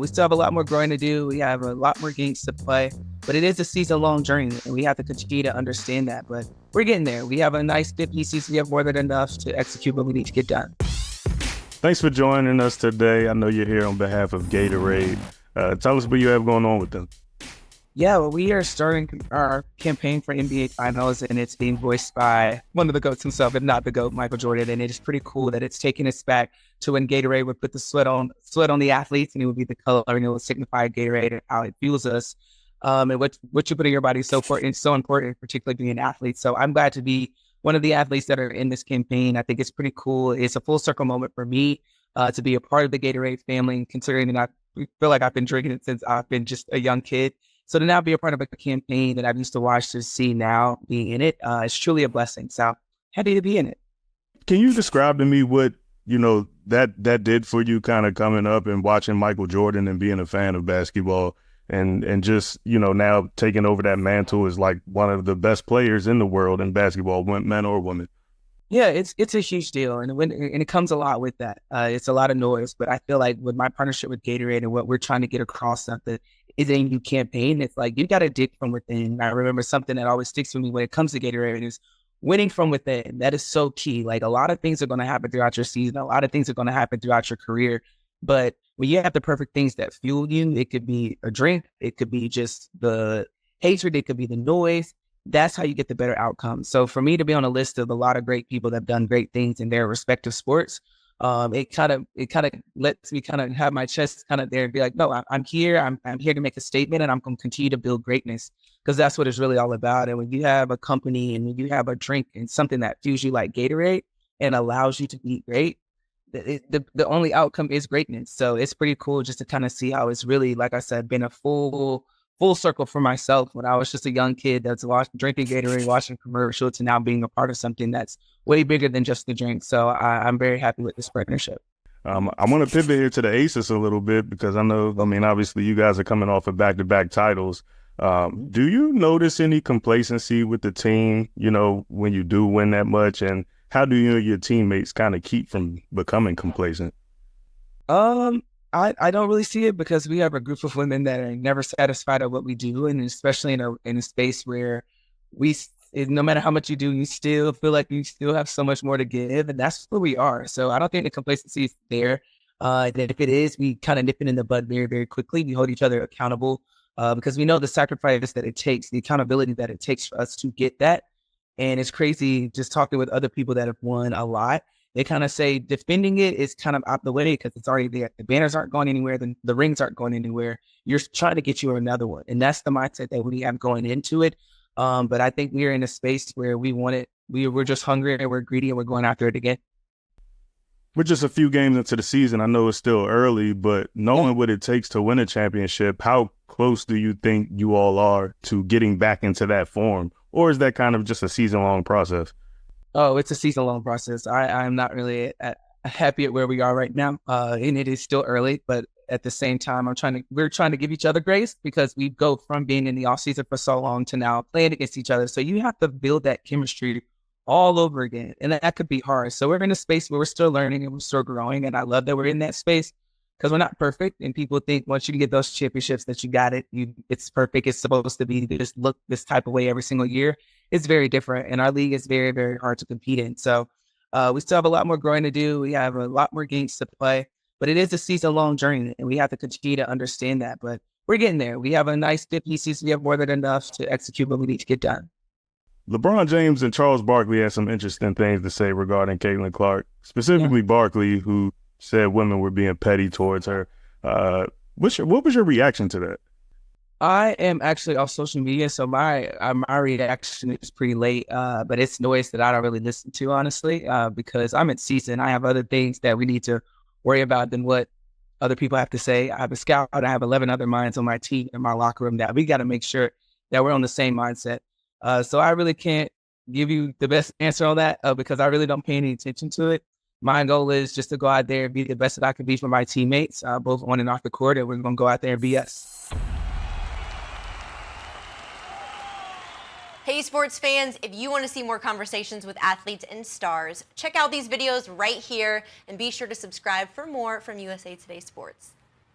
We still have a lot more growing to do. We have a lot more games to play, but it is a season-long journey, and we have to continue to understand that. But we're getting there. We have a nice 50 season. We have more than enough to execute what we need to get done. Thanks for joining us today. I know you're here on behalf of Gatorade. Tell us what you have going on with them. Yeah, well, we are starting our campaign for NBA Finals, and it's being voiced by one of the GOATs himself, if not the GOAT, Michael Jordan. And it is pretty cool that it's taking us back to when Gatorade would put the sweat on the athletes, and it would be the color, and it would signify Gatorade and how it fuels us. And what you put in your body is so important, particularly being an athlete. So I'm glad to be one of the athletes that are in this campaign. I think it's pretty cool. It's a full circle moment for me to be a part of the Gatorade family, considering that I feel like I've been drinking it since I've been just a young kid. So to now be a part of a campaign that I've used to watch to see now being in it, it's truly a blessing. So happy to be in it. Can you describe to me what, that did for you kind of coming up and watching Michael Jordan and being a fan of basketball and just, now taking over that mantle as like one of the best players in the world in basketball, men or women? Yeah, it's a huge deal, and it comes a lot with that. It's a lot of noise, but I feel like with my partnership with Gatorade and what we're trying to get across, something is a new campaign. It's like you got to dig from within. I remember something that always sticks with me when it comes to Gatorade is winning from within. That is so key. Like a lot of things are going to happen throughout your season. A lot of things are going to happen throughout your career, but when you have the perfect things that fuel you, it could be a drink, it could be just the hatred, it could be the noise. That's how you get the better outcome. So for me to be on a list of a lot of great people that have done great things in their respective sports, it kind of lets me kind of have my chest kind of there and be like, no, I'm here. I'm here to make a statement, and I'm going to continue to build greatness, because that's what it's really all about. And when you have a company and when you have a drink and something that fuels you like Gatorade and allows you to be great, the only outcome is greatness. So it's pretty cool just to kind of see how it's really, like I said, been a full circle for myself when I was just a young kid that's drinking Gatorade, watching commercials, to now being a part of something that's way bigger than just the drink. So I'm very happy with this partnership. I want to pivot here to the Aces a little bit, because obviously you guys are coming off of back-to-back titles. Do you notice any complacency with the team, when you do win that much? And how do you and your teammates kind of keep from becoming complacent? I don't really see it, because we have a group of women that are never satisfied at what we do, and especially in a space where no matter how much you do, you still feel like you still have so much more to give, and that's where we are. So I don't think the complacency is there. That if it is, we kind of nip it in the bud very, very quickly. We hold each other accountable because we know the sacrifice that it takes, the accountability that it takes for us to get that. And it's crazy just talking with other people that have won a lot. They kind of say defending it is kind of out the way because it's already there. The banners aren't going anywhere. The rings aren't going anywhere. You're trying to get you another one. And that's the mindset that we have going into it. But I think we're in a space where we want it. We're just hungry and we're greedy and we're going after it again. We're just a few games into the season. I know it's still early, but knowing what it takes to win a championship, how close do you think you all are to getting back into that form? Or is that kind of just a season-long process? Oh, it's a season-long process. I'm not really happy at where we are right now, and it is still early. But at the same time, we're trying to give each other grace, because we go from being in the off season for so long to now playing against each other. So you have to build that chemistry all over again, and that could be hard. So we're in a space where we're still learning and we're still growing, and I love that we're in that space, because we're not perfect, and people think once you get those championships that you got it, it's perfect. It's supposed to be just look this type of way every single year. It's very different, and our league is very, very hard to compete in. So we still have a lot more growing to do. We have a lot more games to play, but it is a season-long journey, and we have to continue to understand that. But we're getting there. We have a nice 50 season. We have more than enough to execute what we need to get done. LeBron James and Charles Barkley had some interesting things to say regarding Caitlin Clark, specifically Barkley, who said women were being petty towards her. What was your reaction to that? I am actually off social media, so my reaction is pretty late, but it's noise that I don't really listen to, honestly, because I'm in season. I have other things that we need to worry about than what other people have to say. I have a scout. I have 11 other minds on my team in my locker room that we got to make sure that we're on the same mindset. So I really can't give you the best answer on that because I really don't pay any attention to it. My goal is just to go out there and be the best that I can be for my teammates, both on and off the court, and we're going to go out there and be us. Hey, sports fans, if you want to see more conversations with athletes and stars, check out these videos right here and be sure to subscribe for more from USA Today Sports.